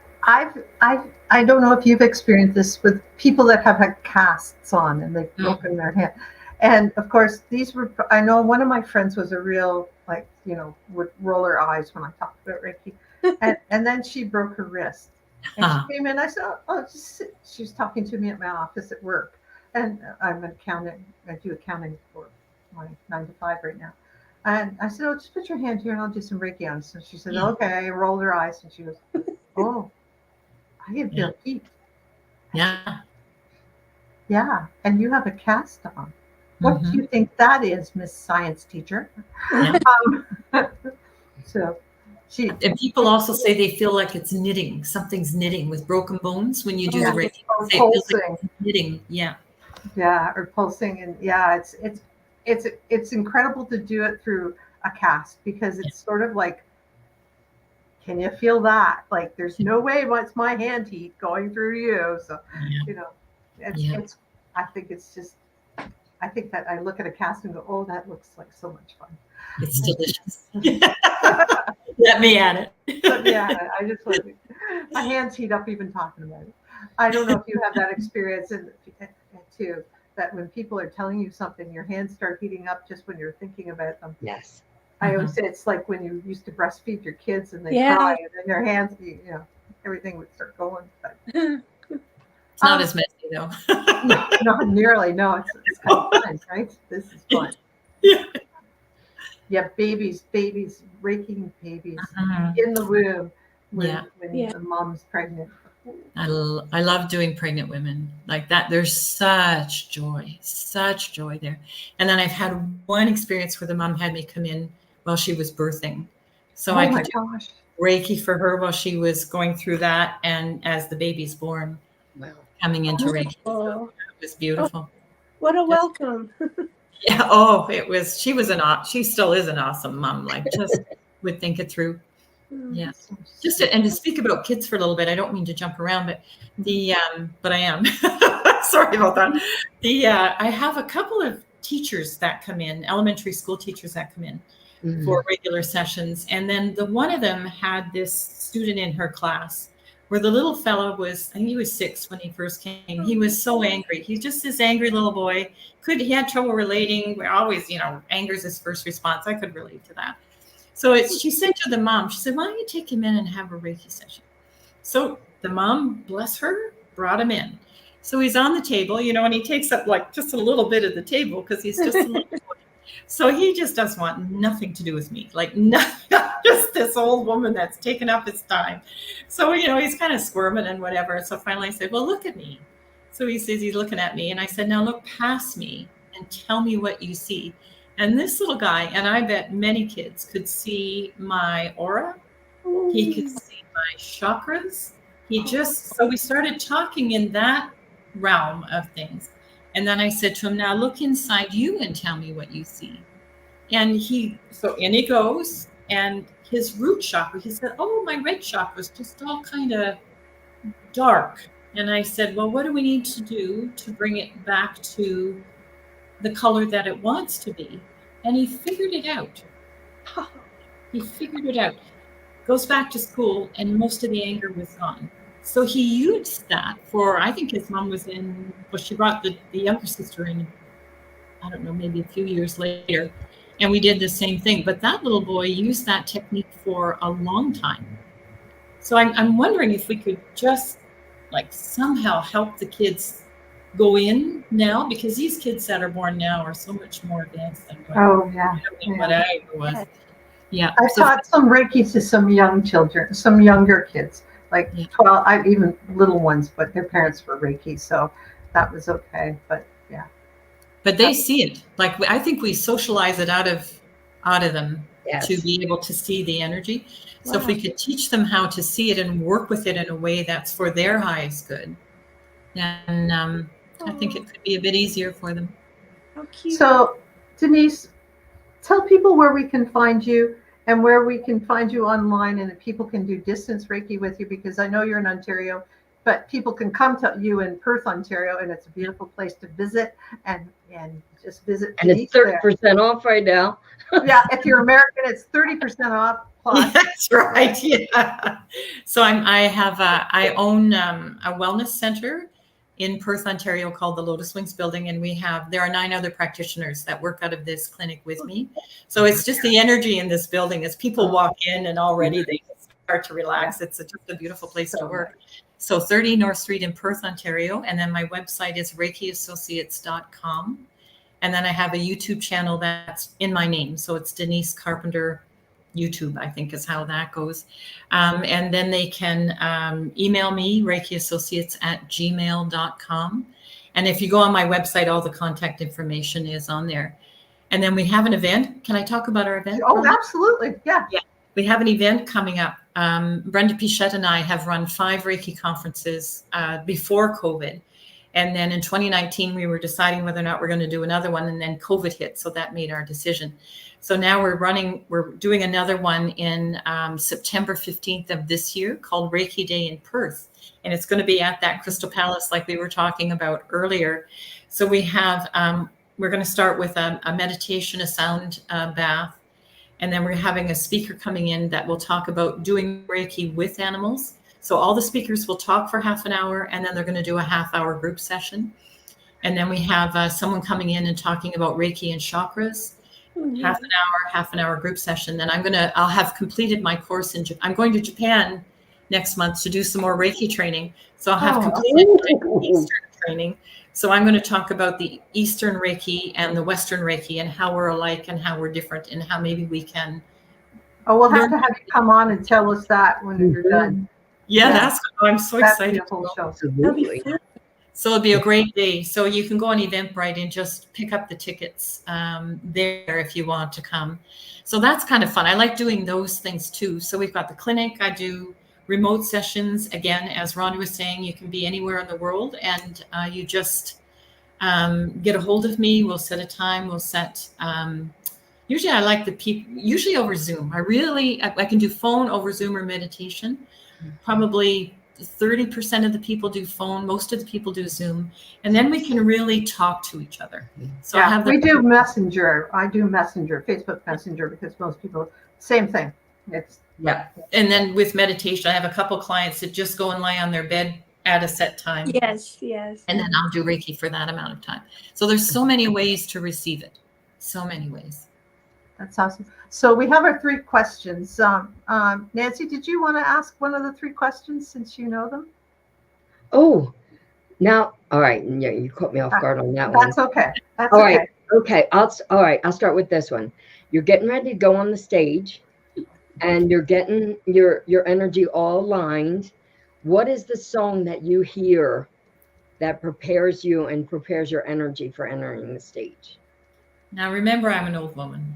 don't know if you've experienced this with people that have had casts on and they've broken their hand. And of course, I know one of my friends was a real, would roll her eyes when I talked about Reiki. And then she broke her wrist. And she came in, I said, oh, just sit. She was talking to me at my office at work. And I'm an accountant. I do accounting for my 9 to 5 right now. And I said, oh, just put your hand here and I'll do some Reiki on it. So she said, okay. I rolled her eyes and she goes, oh, I can feel heat. Yeah. Yeah. And you have a cast on. What do you think that is, Miss Science Teacher? Yeah. And people also say they feel like it's knitting. Something's knitting with broken bones when you do the Reiki. Or pulsing. Like knitting. Yeah. Yeah, or pulsing, and it's incredible to do it through a cast because it's sort of like, can you feel that? Like, there's no way it's my hand heat going through you. So, I think that I look at a cast and go, oh, that looks like so much fun. It's delicious. Let me at it. I just like my hands heat up even talking about it. I don't know if you have that experience too, that when people are telling you something, your hands start heating up just when you're thinking about them. Yes. I always say it's like when you used to breastfeed your kids and they cry and then their hands, everything would start going. But it's not as messy though. No, not nearly. No, it's kind of fun, right? This is fun. Yeah, babies, raking babies in the womb when the mom's pregnant. I love doing pregnant women like that. There's such joy there. And then I've had one experience where the mom had me come in while she was birthing. So I could do Reiki for her while she was going through that. And as the baby's born, coming into Reiki. So it was beautiful. What a welcome. Yeah. Oh, it was, she still is an awesome mom. Like just would think it through. Yeah. And to speak about kids for a little bit, I don't mean to jump around, but but I am. Sorry about that. I have a couple of teachers that come in, elementary school teachers that come in for regular sessions. And then one of them had this student in her class where the little fellow I think he was 6 when he first came. He was so angry. He's just this angry little boy. He had trouble relating. We're always, anger's his first response. I could relate to that. So she said to the mom, she said, why don't you take him in and have a Reiki session? So the mom, bless her, brought him in. So he's on the table, and he takes up like just a little bit of the table because he's just a little boy. So he just doesn't want nothing to do with me, like just this old woman that's taken up his time. So, he's kind of squirming and whatever. So finally I said, well, look at me. So he says he's looking at me. And I said, now look past me and tell me what you see. And this little guy, and I bet many kids could see my aura. He could see my chakras. So we started talking in that realm of things. And then I said to him, now look inside you and tell me what you see. And in he goes, And his root chakra, he said, oh, my red chakra was just all kind of dark. And I said, well, what do we need to do to bring it back to the color that it wants to be? And he figured it out. He figured it out. Goes back to school, and most of the anger was gone. So he used that for, I think his mom was in, well, she brought the younger sister in, I don't know, maybe a few years later. And we did the same thing. But that little boy used that technique for a long time. So I'm wondering if we could just like somehow help the kids go in now, because these kids that are born now are so much more advanced than what, what I was. Yeah. I've taught some Reiki to some young children, some younger kids, like 12, even little ones, but their parents were Reiki. So that was okay. But yeah. But they see it. Like, I think we socialize it out of them to be able to see the energy. So if we could teach them how to see it and work with it in a way that's for their highest good, then I think it could be a bit easier for them. So, Denise, tell people where we can find you and where we can find you online, and that people can do distance Reiki with you, because I know you're in Ontario, but people can come to you in Perth, Ontario, and it's a beautiful place to visit and just visit. And it's 30% off right now. Yeah, if you're American, it's 30% off. Plus. That's right. Yeah. So I own a wellness center in Perth, Ontario, called the Lotus Wings Building, and there are 9 other practitioners that work out of this clinic with me. So it's just the energy in this building as people walk in, and already they start to relax. It's just a beautiful place to work. So 30 North Street in Perth, Ontario, and then my website is ReikiAssociates.com, and then I have a YouTube channel that's in my name, so it's Denise Carpenter YouTube, I think is how that goes. And then they can email me, ReikiAssociates@gmail.com. And if you go on my website, all the contact information is on there. And then we have an event. Can I talk about our event? Oh, absolutely. Yeah. We have an event coming up. Brenda Pichette and I have run 5 Reiki conferences before COVID. And then in 2019, we were deciding whether or not we're going to do another one. And then COVID hit. So that made our decision. So now we're doing another one in September 15th of this year, called Reiki Day in Perth. And it's going to be at that Crystal Palace like we were talking about earlier. So we have, we're going to start with a meditation, a sound bath. And then we're having a speaker coming in that will talk about doing Reiki with animals. So all the speakers will talk for half an hour, and then they're going to do a half-hour group session. And then we have someone coming in and talking about Reiki and chakras. Half an hour group session. Then I'll have completed my course I'm going to Japan next month to do some more Reiki training. So I'll have completed Eastern training. So I'm going to talk about the Eastern Reiki and the Western Reiki, and how we're alike and how we're different, and how maybe we can. Oh, we'll have to have you come on and tell us that when you're done. Yeah. I'm so excited. That's the whole show. Absolutely. So it'll be a great day. So you can go on Eventbrite and just pick up the tickets there if you want to come. So that's kind of fun. I like doing those things too. So we've got the clinic. I do remote sessions. Again, as Rhonda was saying, you can be anywhere in the world, and you just get a hold of me. We'll set a time. We'll set, usually I like the people, usually over Zoom. I can do phone, over Zoom, or meditation. Probably 30% of the people do phone, most of the people do Zoom, and then we can really talk to each other. So we do Messenger. I do Messenger, Facebook Messenger, because most people, same thing. And then with meditation, I have a couple clients that just go and lie on their bed at a set time. Yes. And then I'll do Reiki for that amount of time. So there's so many ways to receive it. So many ways. That's awesome. So we have our 3 questions. Nancy, did you want to ask one of the 3 questions since you know them? Oh, now, all right. Yeah, you caught me off guard on that one. That's okay. All right. Okay. All right. I'll start with this one. You're getting ready to go on the stage, and you're getting your energy all aligned. What is the song that you hear that prepares you and prepares your energy for entering the stage? Now, remember, I'm an old woman.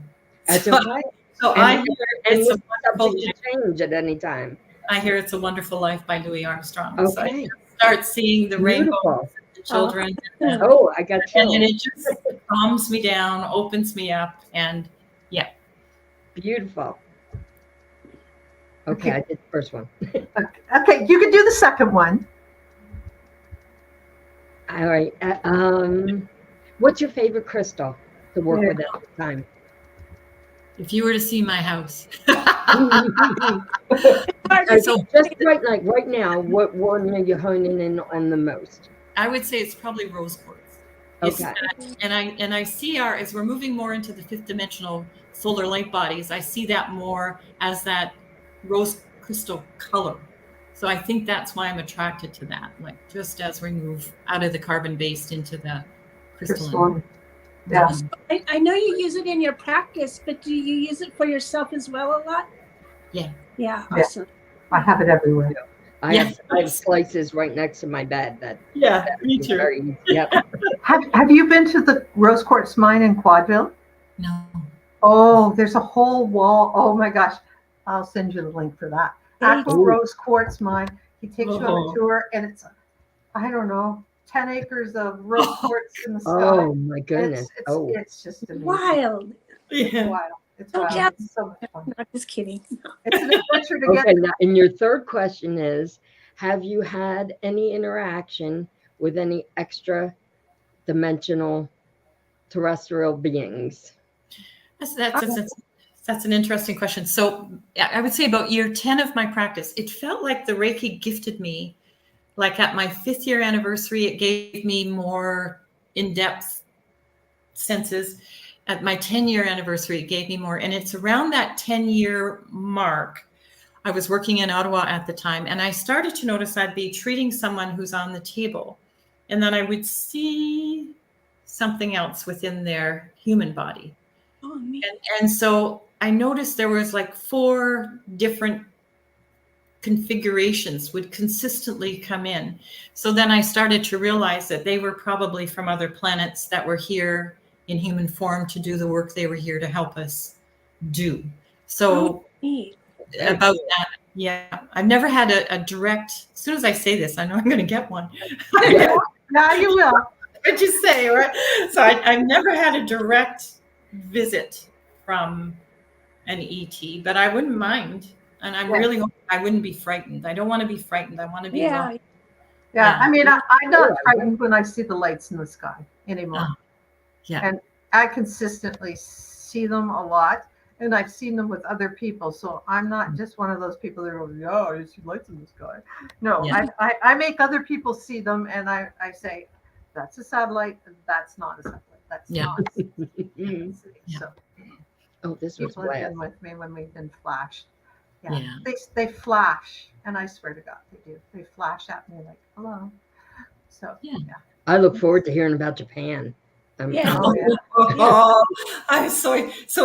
That's okay. So I hear it's a wonderful change at any time. I hear It's a Wonderful Life by Louis Armstrong. Okay. So I start seeing the rainbow, the children. I got chills. And it just calms me down, opens me up, and beautiful. Okay, I did the first one. Okay, you can do the second one. All right. What's your favorite crystal to work with at the time? If you were to see my house. So just right now, what one are you honing in on the most? I would say it's probably rose quartz. Okay. And I see as we're moving more into the fifth dimensional solar light bodies, I see that more as that rose crystal color. So I think that's why I'm attracted to that. Like just as we move out of the carbon based into the crystalline. Yeah. I know you use it in your practice, but do you use it for yourself as well a lot? Yeah. Yeah. Awesome. I have it everywhere. I have slices right next to my bed. Me too. Very easy. Yep. Have you been to the rose quartz mine in Quadville? No. Oh, there's a whole wall. Oh my gosh. I'll send you the link for that. Aqua Rose Quartz Mine. He takes you on a tour, and it's, I don't know, 10 acres of rose quartz in the sky. Oh my goodness. It's just amazing. Wild. It's wild. It's wild. Yeah. It's so much fun. I'm just kidding. It's an adventure to get. Okay, now, and your third question is, have you had any interaction with any extra dimensional terrestrial beings? That's an interesting question. So I would say about year 10 of my practice, it felt like the Reiki gifted me. Like at my 5th year anniversary, it gave me more in-depth senses. At my 10-year anniversary, it gave me more. And it's around that 10-year mark. I was working in Ottawa at the time, and I started to notice I'd be treating someone who's on the table, and then I would see something else within their human body. Oh, and so I noticed there was like 4 different configurations would consistently come in. So then I started to realize that they were probably from other planets that were here in human form to do the work they were here to help us do. So about that, yeah, I've never had a direct, as soon as I say this, I know I'm going to get one. Now you will. What'd you say, right? So I've never had a direct visit from an ET, but I wouldn't mind. And I'm really hoping I wouldn't be frightened. I don't want to be frightened. I want to be Yeah, I mean, I'm not frightened when I see the lights in the sky anymore. And I consistently see them a lot, and I've seen them with other people. So I'm not just one of those people that go, yeah, I see lights in the sky. No, I make other people see them, and I say, that's a satellite, and that's not a satellite. That's not. So, this was people have been with me when we've been flashed. They flash, and I swear to God, they do. They flash at me like, hello. So I look forward to hearing about Japan. So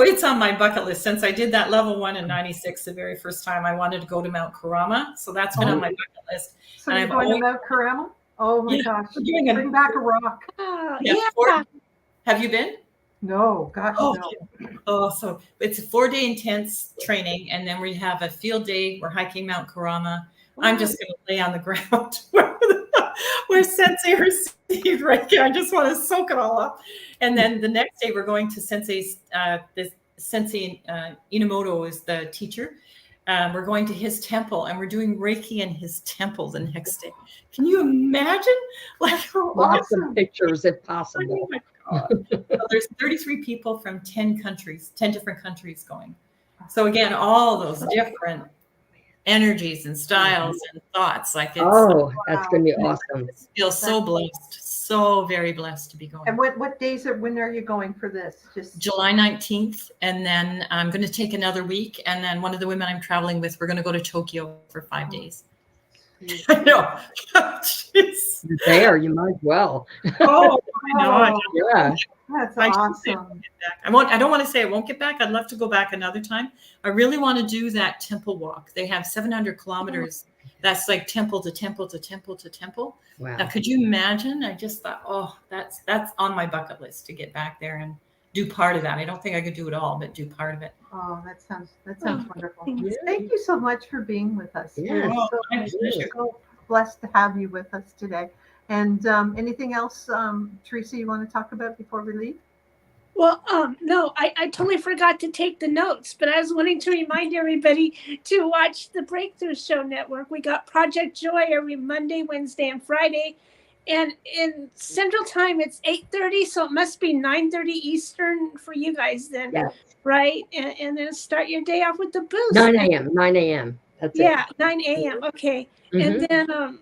it's on my bucket list. Since I did that level 1 in '96 the very first time, I wanted to go to Mount Kurama. So that's been on my bucket list. So you're going to Mount Kurama? Oh my gosh! Bring back a rock. Have you been? No, gosh, no. Oh, so it's a 4-day intense training, and then we have a field day. We're hiking Mount Kurama. I'm just going to lay on the ground where Sensei received Reiki. I just want to soak it all up. And then the next day, we're going to Sensei's. Sensei Inamoto is the teacher. We're going to his temple, and we're doing Reiki in his temple the next day. Can you imagine? Like lots of pictures, if possible. Oh my God. So there's 33 people from 10 different countries going. So again, all those different energies and styles and thoughts. Like it's that's going to be awesome. I feel so blessed, so very blessed to be going. And what days when are you going for this? Just July 19th, and then I'm going to take another week, and then one of the women I'm traveling with, we're going to go to Tokyo for 5 days. I know. You're there, you might as well. Oh, I know. Yeah. That's awesome. I don't want to say I won't get back. I'd love to go back another time. I really want to do that temple walk. They have 700 kilometers. That's like temple to temple to temple to temple. Wow. Now, could you imagine? I just thought, that's on my bucket list to get back there and do part of that. I don't think I could do it all, but do part of it. Oh, that sounds wonderful. Thank you so much for being with us. Yeah. We're so blessed to have you with us today. And anything else, Teresa, you want to talk about before we leave? Well, no, I totally forgot to take the notes, but I was wanting to remind everybody to watch the Breakthrough Show Network. We got Project Joy every Monday, Wednesday, and Friday. And in Central Time, it's 8:30, so it must be 9:30 Eastern for you guys then, Yes. right? And then start your day off with the boost. 9 a.m. 9 a.m. That's Yeah, it. 9 a.m. Okay. Mhm.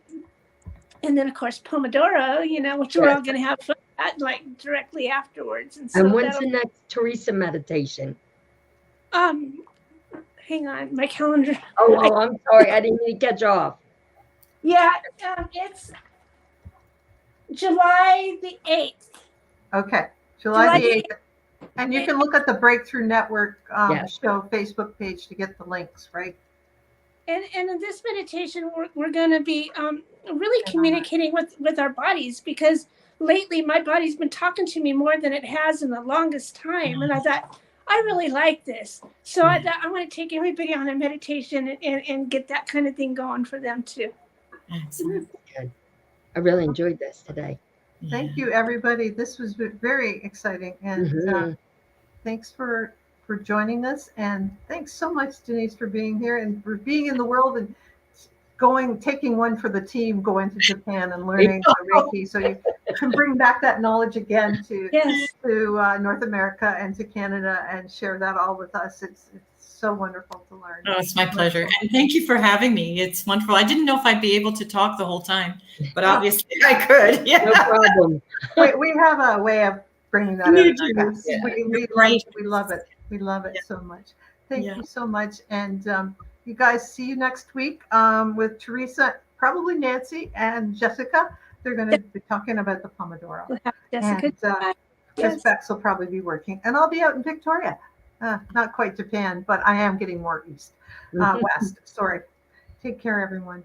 And then of course Pomodoro, which we're all going to have fun at, like directly afterwards. And so And when's the next Teresa meditation? hang on, my calendar. Oh, I'm sorry. I didn't mean to catch off. Yeah, it's July the 8th. Okay, July the 8th. And you can look at the Breakthrough Network show Facebook page to get the links, right? And in this meditation, we're going to be really communicating with our bodies, because lately my body's been talking to me more than it has in the longest time. And I thought, I really like this. So I want to take everybody on a meditation and get that kind of thing going for them too. Excellent. Good. I really enjoyed this today. Thank you, everybody. This was very exciting. And thanks for joining us. And thanks so much, Denise, for being here and for being in the world and taking one for the team, going to Japan and learning Reiki. So you can bring back that knowledge again to North America and to Canada and share that all with us. It's so wonderful to learn. Oh, it's my pleasure. And thank you for having me. It's wonderful. I didn't know if I'd be able to talk the whole time, but obviously I could. Yeah. No problem. We have a way of bringing that out. Yeah. We love it. We love it so much. Thank you so much. And you guys, see you next week with Teresa, probably Nancy and Jessica. They're going to be talking about the Pomodoro. Jessica. And Bex will probably be working. And I'll be out in Victoria. Not quite Japan, but I am getting more west. Sorry. Take care, everyone.